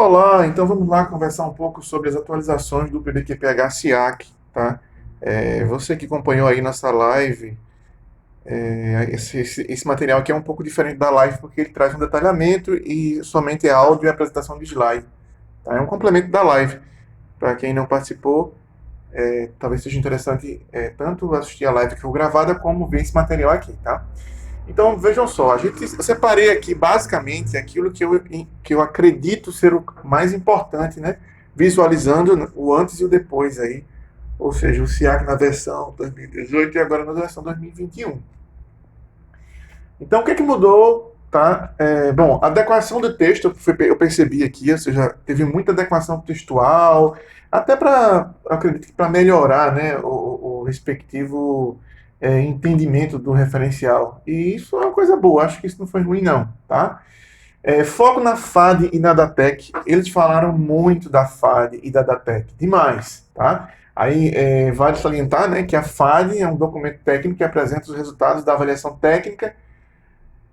Olá, então vamos lá conversar um pouco sobre as atualizações do PBQPH SIAC, tá? Você que acompanhou aí nossa live, esse material aqui é um pouco diferente da live porque ele traz um detalhamento e somente é áudio e apresentação de slide, tá? É um complemento da live. Para quem não participou, talvez seja interessante tanto assistir a live que foi gravada como ver esse material aqui, tá? Então vejam só, eu separei aqui basicamente aquilo que eu acredito ser o mais importante, né? Visualizando o antes e o depois aí, ou seja, o SIAC na versão 2018 e agora na versão 2021. Então o que mudou, tá? Bom, a adequação do texto eu percebi aqui, ou seja, teve muita adequação textual, até para, acredito que para melhorar, né, o respectivo entendimento do referencial. E isso é uma coisa boa, acho que isso não foi ruim não, tá? Foco na FAD e na DATEC. Eles falaram muito da FAD e da DATEC, demais, tá? Aí vale salientar, né, que a FAD é um documento técnico que apresenta os resultados da avaliação técnica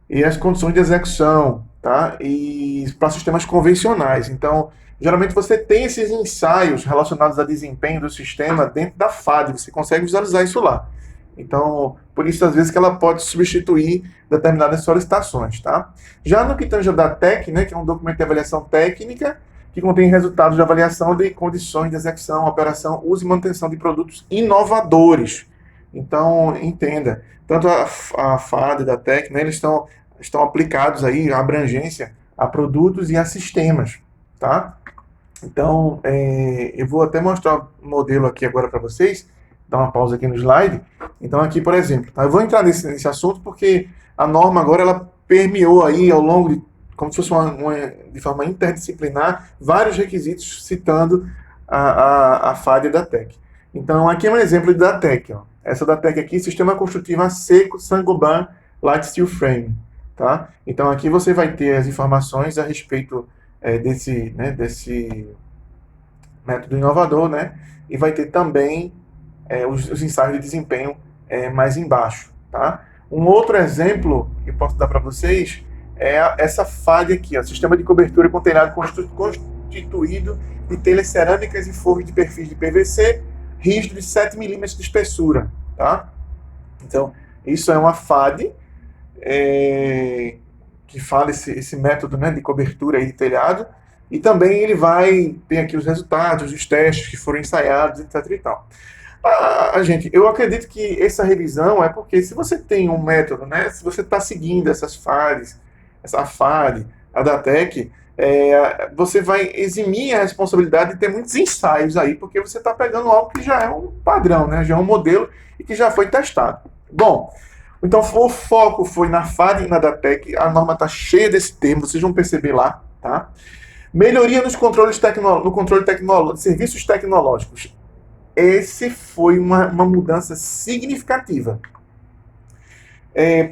e as condições de execução, tá? E para sistemas convencionais. Então, geralmente você tem esses ensaios relacionados a desempenho do sistema dentro da FAD, você consegue visualizar isso lá. Então, por isso, às vezes, que ela pode substituir determinadas solicitações, tá? Já no que tange a DATEC, né, que é um documento de avaliação técnica, que contém resultados de avaliação de condições de execução, operação, uso e manutenção de produtos inovadores. Então, entenda, tanto a FAD e a DATEC, né, eles estão aplicados aí, a abrangência, a produtos e a sistemas, tá? Então, eu vou até mostrar o modelo aqui agora para vocês, dar uma pausa aqui no slide. Então aqui, por exemplo, tá? Eu vou entrar nesse assunto porque a norma agora ela permeou aí ao longo de, como se fosse de forma interdisciplinar, vários requisitos citando a FAD da TEC. Então aqui é um exemplo da TEC. Ó. Essa da TEC aqui, Sistema Construtivo a Seco Saint-Gobain Light Steel Frame. Tá? Então aqui você vai ter as informações a respeito desse método inovador, né? E vai ter também os ensaios de desempenho mais embaixo. Tá? Um outro exemplo que eu posso dar para vocês é essa FAD aqui, ó, Sistema de Cobertura com telhado constituído de telhas cerâmicas e forros de perfis de PVC, rígido de 7 milímetros de espessura. Tá? Então, isso é uma FAD que fala esse método, né, de cobertura aí de telhado, e também ele tem aqui os resultados, os testes que foram ensaiados, etc e tal. Gente, eu acredito que essa revisão é porque se você tem um método, né, se você está seguindo essas FADs, essa FAD, a DATEC, você vai eximir a responsabilidade de ter muitos ensaios aí, porque você está pegando algo que já é um padrão, né, já é um modelo e que já foi testado. Bom, então o foco foi na FAD e na DATEC, a norma está cheia desse termo, vocês vão perceber lá, tá? Melhoria no controle tecnológico, de serviços tecnológicos. Esse foi uma mudança significativa.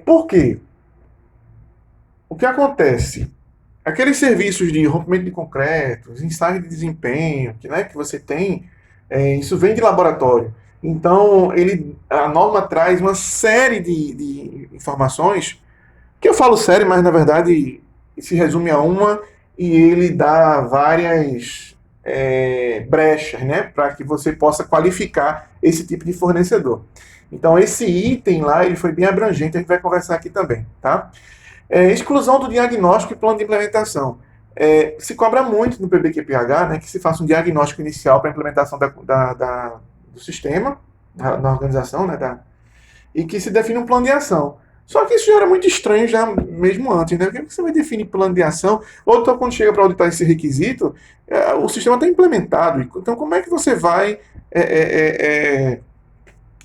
Por quê? O que acontece? Aqueles serviços de rompimento de concreto, ensaios de desempenho, que você tem, isso vem de laboratório. Então, a norma traz uma série de informações, que eu falo série, mas na verdade se resume a uma, e ele dá várias brechas, né, para que você possa qualificar esse tipo de fornecedor. Então, esse item lá, ele foi bem abrangente, a gente vai conversar aqui também, tá? Exclusão do diagnóstico e plano de implementação. Se cobra muito no PBQPH, né, que se faça um diagnóstico inicial para a implementação do sistema, na organização, né, e que se define um plano de ação. Só que isso já era muito estranho já mesmo antes, né? Por que você vai definir plano de ação? Ou então, quando chega para auditar esse requisito, o sistema está implementado. Então, como é que você vai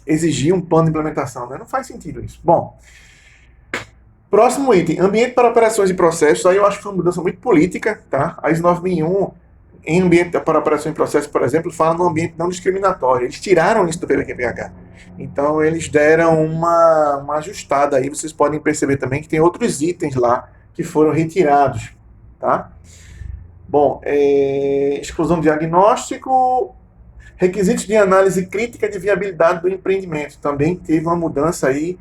exigir um plano de implementação? Né? Não faz sentido isso. Bom, próximo item, ambiente para operações e processos. Aí eu acho que foi uma mudança muito política, tá? A ISO 9001, em ambiente para operações e processos, por exemplo, fala no ambiente não discriminatório. Eles tiraram isso do PBQPH. Então, eles deram uma ajustada aí. Vocês podem perceber também que tem outros itens lá que foram retirados, tá? Bom, exclusão de diagnóstico, requisitos de análise crítica de viabilidade do empreendimento. Também teve uma mudança aí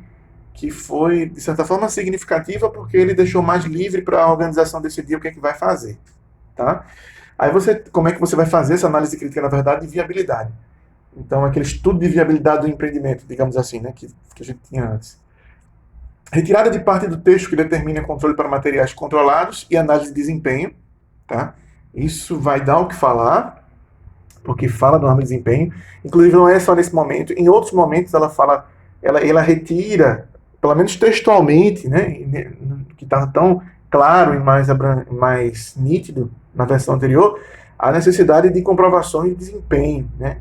que foi, de certa forma, significativa, porque ele deixou mais livre para a organização decidir o que é que vai fazer, tá? Aí como é que você vai fazer essa análise crítica, na verdade, de viabilidade? Então, aquele estudo de viabilidade do empreendimento, digamos assim, né, que a gente tinha antes. Retirada de parte do texto que determina controle para materiais controlados e análise de desempenho, tá? Isso vai dar o que falar, porque fala do norma de desempenho. Inclusive, não é só nesse momento. Em outros momentos, ela fala, ela retira, pelo menos textualmente, né, que estava tão claro e mais nítido na versão anterior, a necessidade de comprovações de desempenho, né?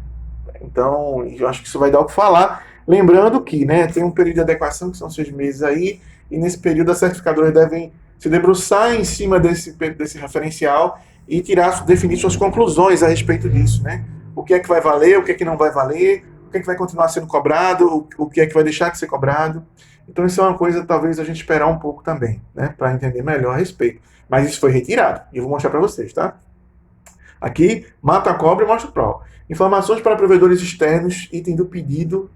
Então, eu acho que isso vai dar o que falar. Lembrando que, né, tem um período de adequação, que são 6 meses aí, e nesse período as certificadoras devem se debruçar em cima desse referencial e definir suas conclusões a respeito disso, né? O que é que vai valer, o que é que não vai valer, o que é que vai continuar sendo cobrado, o que é que vai deixar de ser cobrado. Então, isso é uma coisa, talvez, a gente esperar um pouco também, né, para entender melhor a respeito. Mas isso foi retirado, e eu vou mostrar para vocês, tá? Aqui, mata a cobra e mostra o prol. Informações para provedores externos, item do pedido.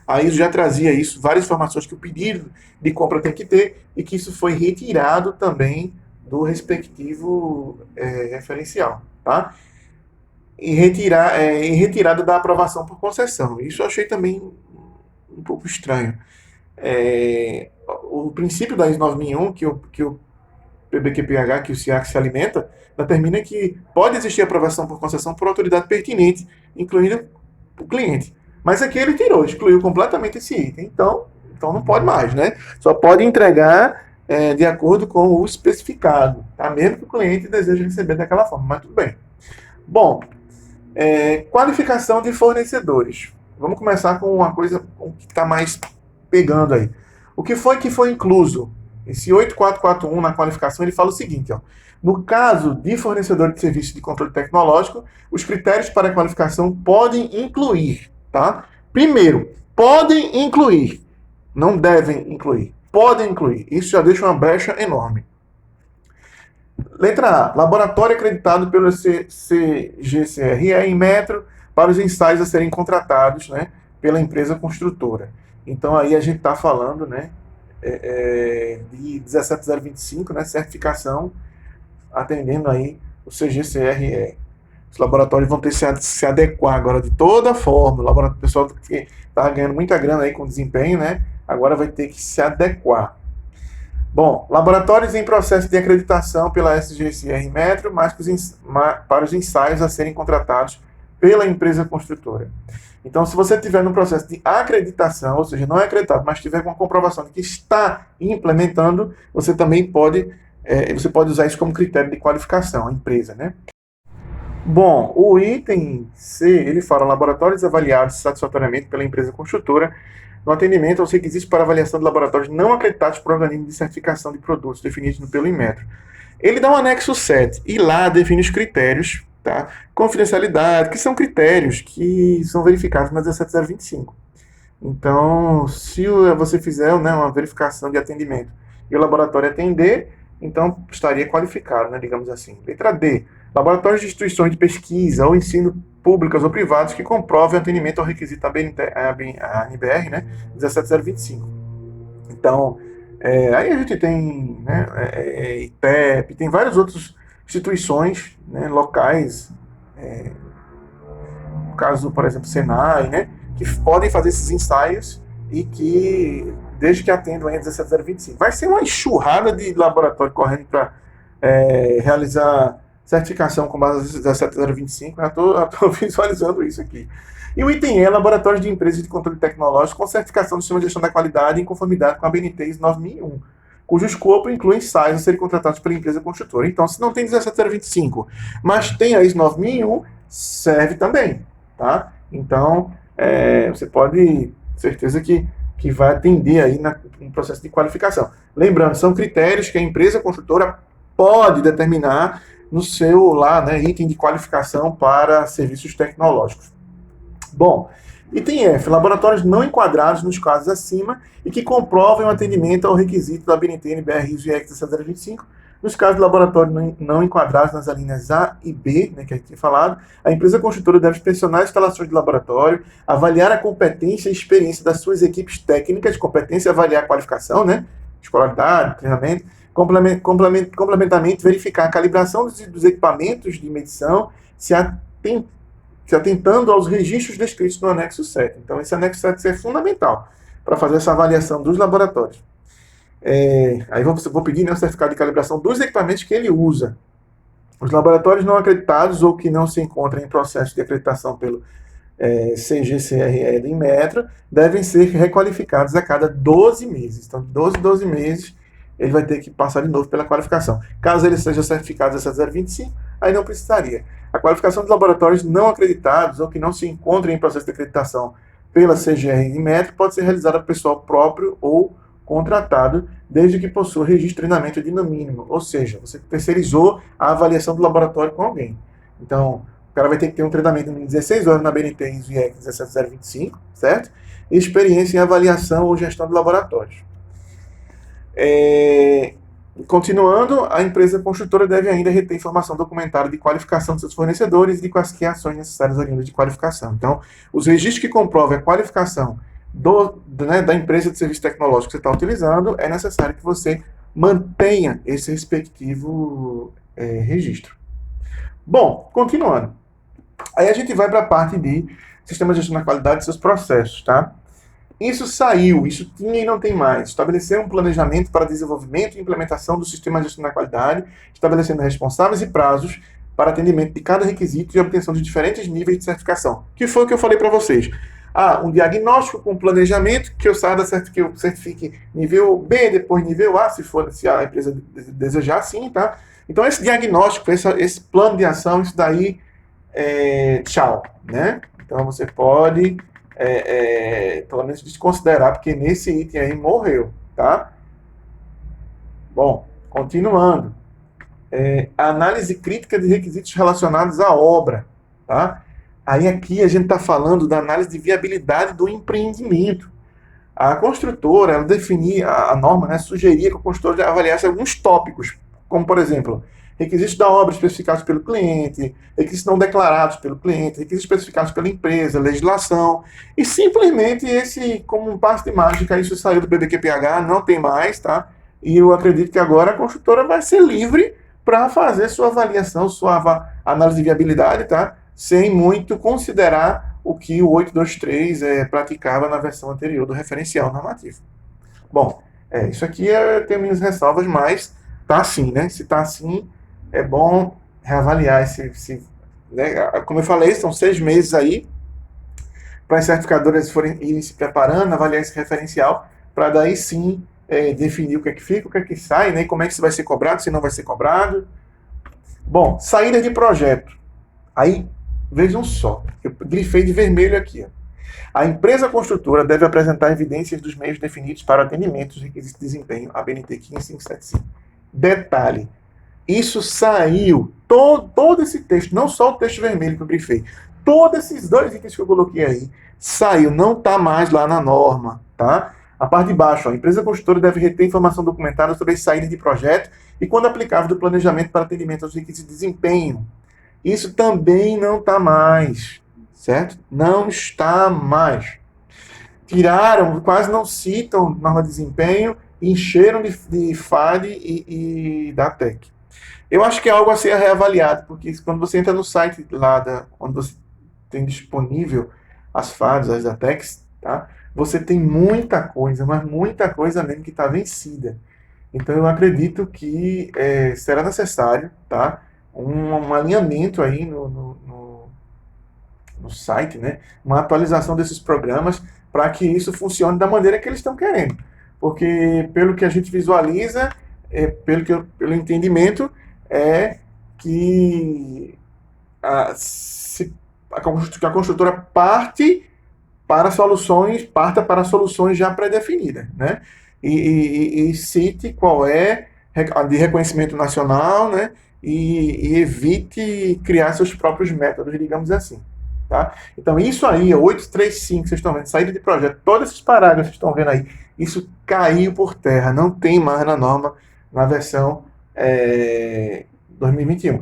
Aí já trazia isso, várias informações que o pedido de compra tem que ter e que isso foi retirado também do respectivo referencial, tá? E retirada da aprovação por concessão. Isso eu achei também um pouco estranho. O princípio da ISO 9001, que o PBQPH, que o SIAC se alimenta, determina que pode existir aprovação por concessão por autoridade pertinente, incluindo o cliente. Mas aqui ele excluiu completamente esse item. Então não pode mais, né? Só pode entregar de acordo com o especificado, tá? Mesmo que o cliente deseje receber daquela forma, mas tudo bem. Bom, qualificação de fornecedores. Vamos começar com uma coisa que está mais pegando aí. O que foi incluso? Esse 8441 na qualificação, ele fala o seguinte, ó. No caso de fornecedor de serviço de controle tecnológico, os critérios para a qualificação podem incluir, tá? Primeiro, podem incluir, não devem incluir, podem incluir. Isso já deixa uma brecha enorme. Letra A, laboratório acreditado pelo CGCRE em metro para os ensaios a serem contratados, né, pela empresa construtora. Então aí a gente está falando, né, de 17025, né, certificação, atendendo aí o CGCRE. Os laboratórios vão ter que se adequar agora de toda forma. O pessoal que estava ganhando muita grana aí com desempenho, né, agora vai ter que se adequar. Bom, laboratórios em processo de acreditação pela SGCR Metro, mas para os ensaios a serem contratados pela empresa construtora. Então, se você estiver no processo de acreditação, ou seja, não é acreditado, mas tiver uma comprovação de que está implementando, você também pode usar isso como critério de qualificação, a empresa, né? Bom, o item C, ele fala laboratórios avaliados satisfatoriamente pela empresa construtora no atendimento aos requisitos para avaliação de laboratórios não acreditados por organismo de certificação de produtos definidos pelo Inmetro. Ele dá um anexo 7 e lá define os critérios, tá? Confidencialidade, que são critérios que são verificados na 17025. Então, se você fizer, né, uma verificação de atendimento e o laboratório atender, então estaria qualificado, né, digamos assim. Letra D. Laboratórios de instituições de pesquisa ou ensino públicas ou privados que comprovem atendimento ao requisito ANBR, né, 17025. Então, aí a gente tem, né, ITEP, tem várias outras instituições, né, locais, no caso, por exemplo, Senai, né, que podem fazer esses ensaios e que, desde que atendam a 17025. Vai ser uma enxurrada de laboratório correndo para realizar certificação com base 17025, já estou visualizando isso aqui. E o item E, laboratórios de empresas de controle tecnológico com certificação do sistema de gestão da qualidade em conformidade com a BNT ISO 9001, cujo escopo inclui ensaios a serem contratados pela empresa construtora. Então, se não tem 17025, mas tem a ISO 9001, serve também, tá? Então, você pode, certeza que vai atender aí no processo de qualificação. Lembrando, são critérios que a empresa construtora pode determinar no seu lá, né, item de qualificação para serviços tecnológicos. Bom, item F, laboratórios não enquadrados nos casos acima e que comprovem o atendimento ao requisito da BNT, NBR, ISO e EC 17025. Nos casos de laboratório não enquadrados nas alíneas A e B, né, que a gente tinha falado, a empresa construtora deve inspecionar as instalações de laboratório, avaliar a competência e experiência das suas equipes técnicas, competência e avaliar a qualificação, né, escolaridade, treinamento, Complementarmente, verificar a calibração dos equipamentos de medição, se atentando aos registros descritos no anexo 7. Então, esse anexo 7 é fundamental para fazer essa avaliação dos laboratórios. Aí vou pedir, né, o certificado de calibração dos equipamentos que ele usa. Os laboratórios não acreditados ou que não se encontram em processo de acreditação pelo CGCRE do Inmetro devem ser requalificados a cada 12 meses. Então, de 12 meses, ele vai ter que passar de novo pela qualificação. Caso ele seja certificado essa 025, aí não precisaria. A qualificação dos laboratórios não acreditados ou que não se encontrem em processo de acreditação pela CGR do Inmetro pode ser realizada por pessoal próprio ou contratado, desde que possua registro de treinamento de no mínimo. Ou seja, você terceirizou a avaliação do laboratório com alguém. Então, o cara vai ter que ter um treinamento de 16 horas na BNT ISO IEC 17025, certo? E experiência em avaliação ou gestão de laboratórios. Continuando, a empresa construtora deve ainda reter informação documentada de qualificação de seus fornecedores e de quaisquer ações necessárias oriundas de qualificação. Então, os registros que comprovem a qualificação da empresa de serviço tecnológico que você está utilizando, é necessário que você mantenha esse respectivo registro. Bom, continuando. Aí a gente vai para a parte de sistema de gestão da qualidade e seus processos, tá? Isso saiu, isso tinha e não tem mais. Estabelecer um planejamento para desenvolvimento e implementação do sistema de gestão da qualidade, estabelecendo responsáveis e prazos para atendimento de cada requisito e obtenção de diferentes níveis de certificação. Que foi o que eu falei para vocês. Um diagnóstico com planejamento, que eu saiba que eu certifique nível B, depois nível A, se a empresa desejar, sim, tá? Então, esse diagnóstico, esse plano de ação, isso daí, tchau, né? Então, você pode, pelo menos, desconsiderar, porque nesse item aí morreu, tá? Bom, continuando. Análise crítica de requisitos relacionados à obra, tá? Aí aqui a gente está falando da análise de viabilidade do empreendimento. A construtora, ela definia, a norma, né, sugeria que o construtor avaliasse alguns tópicos, como, por exemplo, requisitos da obra especificados pelo cliente, requisitos não declarados pelo cliente, requisitos especificados pela empresa, legislação, e simplesmente como um passe de mágica, isso saiu do PDQPH, não tem mais, tá? E eu acredito que agora a construtora vai ser livre para fazer sua avaliação, sua análise de viabilidade, tá? Sem muito considerar o que o 823 praticava na versão anterior do referencial normativo. Bom, isso aqui tem minhas ressalvas, mas tá assim, né? Se tá assim, é bom reavaliar né? Como eu falei, são 6 meses aí para as certificadoras irem se preparando, avaliar esse referencial, para daí sim definir o que é que fica, o que é que sai, né? Como é que isso vai ser cobrado, se não vai ser cobrado. Bom, saída de projeto. Aí, vejam só, eu grifei de vermelho aqui. Ó. A empresa construtora deve apresentar evidências dos meios definidos para o atendimento dos requisitos de desempenho, ABNT 15575. Detalhe, isso saiu, todo esse texto, não só o texto vermelho que eu grifei, todos esses 2 itens que eu coloquei aí, saiu, não está mais lá na norma, tá? A parte de baixo, a empresa construtora deve reter informação documentada sobre a saída de projeto e, quando aplicável, do planejamento para atendimento aos requisitos de desempenho. Isso também não está mais, certo? Não está mais. Tiraram, quase não citam norma de desempenho, encheram de FAD e da TEC. Eu acho que é algo a ser reavaliado, porque quando você entra no site lá, onde você tem disponível as FADs, as ATECs, tá? Você tem muita coisa, mas muita coisa mesmo que está vencida. Então eu acredito que será necessário, tá? Um alinhamento aí no site, né? Uma atualização desses programas para que isso funcione da maneira que eles estão querendo. Porque, pelo que a gente visualiza, pelo entendimento, é que a construtora parta para soluções já pré-definidas, né? E cite qual é a de reconhecimento nacional, né? E evite criar seus próprios métodos, digamos assim. Tá? Então, isso aí, 835, que vocês estão vendo, saída de projeto, todos esses parágrafos que vocês estão vendo aí, isso caiu por terra, não tem mais na norma, na versão 2021.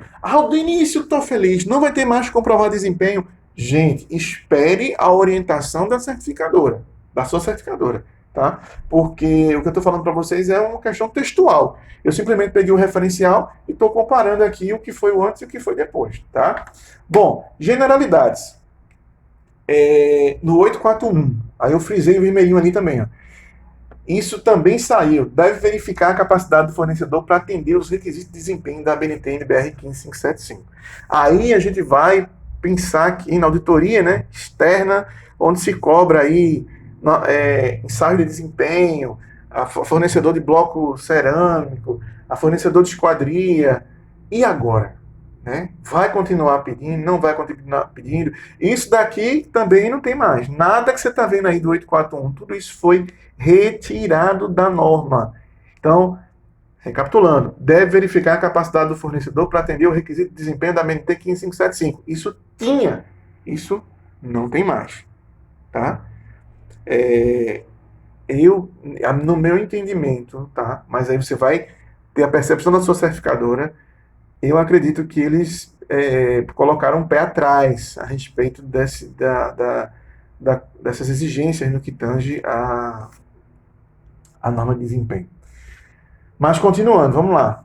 Do início, estou feliz, não vai ter mais comprovar desempenho. Gente, espere a orientação da certificadora, da sua certificadora. tá? Porque o que eu estou falando para vocês é uma questão textual. Eu simplesmente peguei o referencial e estou comparando aqui o que foi o antes e o que foi depois, tá? Bom, generalidades. No 841, aí eu frisei o vermelhinho ali também, ó. Isso também saiu. Deve verificar a capacidade do fornecedor para atender os requisitos de desempenho da BNT NBR 15575. Aí a gente vai pensar aqui na auditoria, né, externa, onde se cobra aí ensaio de desempenho, a fornecedor de bloco cerâmico, a fornecedor de esquadria. E agora? Né? Vai continuar pedindo, não vai continuar pedindo. Isso daqui também não tem mais. Nada que você está vendo aí do 841, tudo isso foi retirado da norma. Então, recapitulando, deve verificar a capacidade do fornecedor para atender o requisito de desempenho da MNT 15575. Isso tinha, isso não tem mais. Tá? No meu entendimento, tá? Mas aí você vai ter a percepção da sua certificadora. Eu acredito que eles colocaram um pé atrás a respeito dessas exigências no que tange a norma de desempenho. Mas continuando, vamos lá.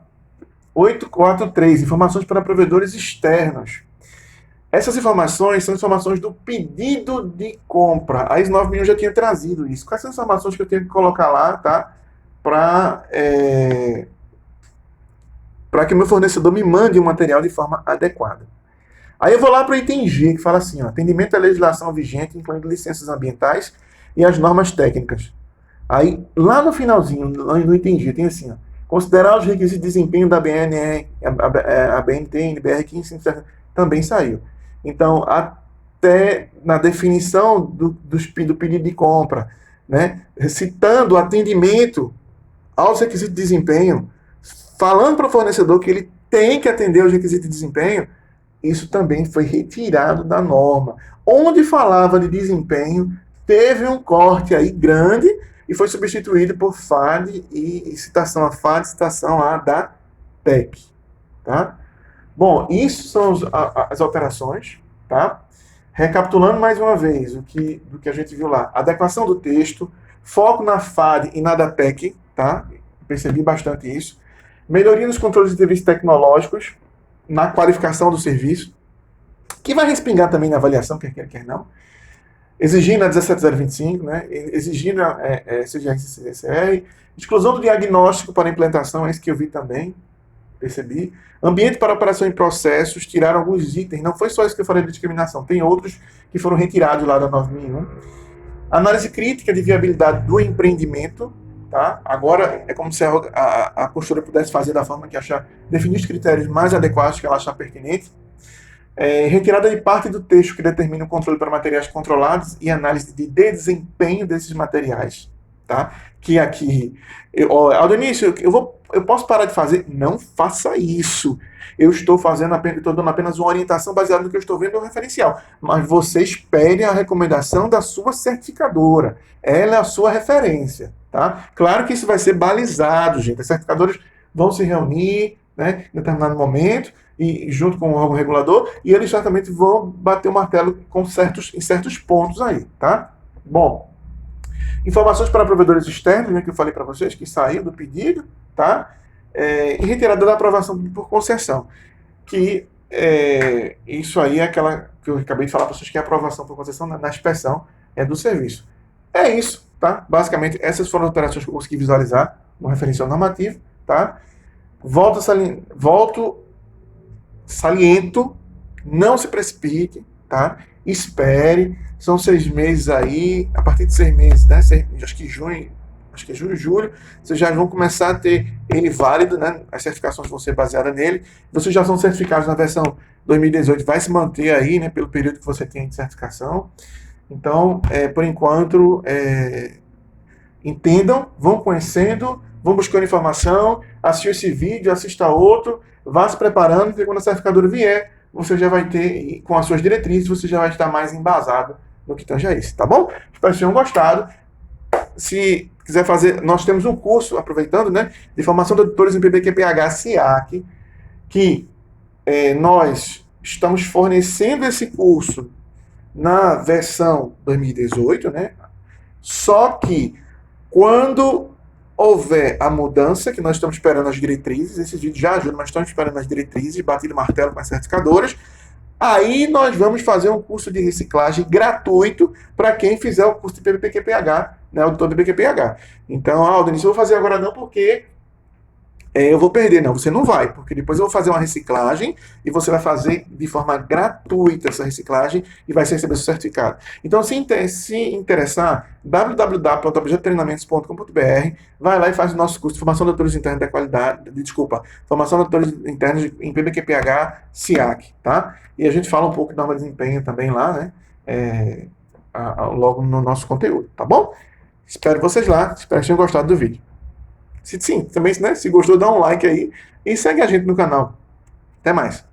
843, informações para provedores externos. Essas informações são informações do pedido de compra. A ISO 9001 já tinha trazido isso. Quais são as informações que eu tenho que colocar lá, tá? Para que o meu fornecedor me mande o material de forma adequada. Aí eu vou lá para o item G, que fala assim, ó, atendimento à legislação vigente, incluindo licenças ambientais e as normas técnicas. Aí, lá no finalzinho, no item G, tem assim, ó, considerar os requisitos de desempenho da BNE, a BNT, NBR 1550, também saiu. Então, até na definição do pedido de compra, né, citando o atendimento aos requisitos de desempenho, falando para o fornecedor que ele tem que atender aos requisitos de desempenho, isso também foi retirado da norma. Onde falava de desempenho, teve um corte aí grande e foi substituído por FAD e citação a FAD, citação a da TEC. Tá? Bom, isso são as alterações. Tá? Recapitulando mais uma vez do que a gente viu lá. Adequação do texto, foco na FAD e na da TEC. Tá? Percebi bastante isso. Melhoria nos controles de serviços tecnológicos, na qualificação do serviço, que vai respingar também na avaliação, quer queira, quer não. Exigindo a 17025, né? Exigindo a CGR, exclusão do diagnóstico para implantação, é isso que eu vi também, percebi. Ambiente para operação em processos, tiraram alguns itens, não foi só isso que eu falei de discriminação, tem outros que foram retirados lá da 9001. Análise crítica de viabilidade do empreendimento, tá? Agora é como se a postura pudesse fazer da forma que achar, definir os critérios mais adequados que ela achar pertinente. Retirada de parte do texto que determina o controle para materiais controlados e análise de desempenho desses materiais. Tá? Que aqui, Aldenício, eu posso parar de fazer? Não faça isso. Eu estou dando apenas uma orientação baseada no que eu estou vendo no referencial. Mas você espere a recomendação da sua certificadora. Ela é a sua referência. Tá? Claro que isso vai ser balizado, gente. Os certificadores vão se reunir, né, em determinado momento, e junto com o órgão regulador, e eles certamente vão bater o martelo em certos pontos aí. Tá? Bom, informações para provedores externos, né, que eu falei para vocês, que saiu do pedido, tá? E retirada da aprovação por concessão. Que isso aí é aquela que eu acabei de falar para vocês, que é a aprovação por concessão na inspeção do serviço. É isso, tá? Basicamente, essas foram as alterações que eu consegui visualizar no referencial normativo, tá? Saliento, não se precipite, tá? Espere, são 6 meses aí, a partir de 6 meses, né? Acho que junho, julho, vocês já vão começar a ter ele válido, né? As certificações vão ser baseadas nele. Vocês já são certificados na versão 2018, vai se manter aí, né? Pelo período que você tem de certificação. Então, por enquanto, entendam, vão conhecendo, vão buscando informação, assista esse vídeo, assista outro, vá se preparando, porque quando a certificadora vier, você já vai ter, com as suas diretrizes, você já vai estar mais embasado no que tange a isso, tá bom? Espero que tenham gostado. Se quiser fazer, nós temos um curso, aproveitando, né, de formação de auditores em PBQPH SIAC, que nós estamos fornecendo esse curso na versão 2018, né? Só que Quando houver a mudança, que nós estamos esperando as diretrizes, esses vídeos já ajudam, mas estamos esperando as diretrizes, batido martelo com as certificadoras, aí nós vamos fazer um curso de reciclagem gratuito para quem fizer o curso de PPQPH, né, o doutor de PQPH. Então, Denis, eu vou fazer agora não porque eu vou perder. Não, você não vai, porque depois eu vou fazer uma reciclagem e você vai fazer de forma gratuita essa reciclagem e vai receber seu certificado. Então, se interessar, www.objetotreinamentos.com.br, vai lá e faz o nosso curso de Formação de Doutores Internos da Qualidade, desculpa, Formação de Doutores Internos em PBQPH, SIAC, tá? E a gente fala um pouco de norma de desempenho também lá, né? Logo no nosso conteúdo, tá bom? Espero vocês lá, espero que tenham gostado do vídeo. Se sim, também, né, se gostou, dá um like aí e segue a gente no canal. Até mais.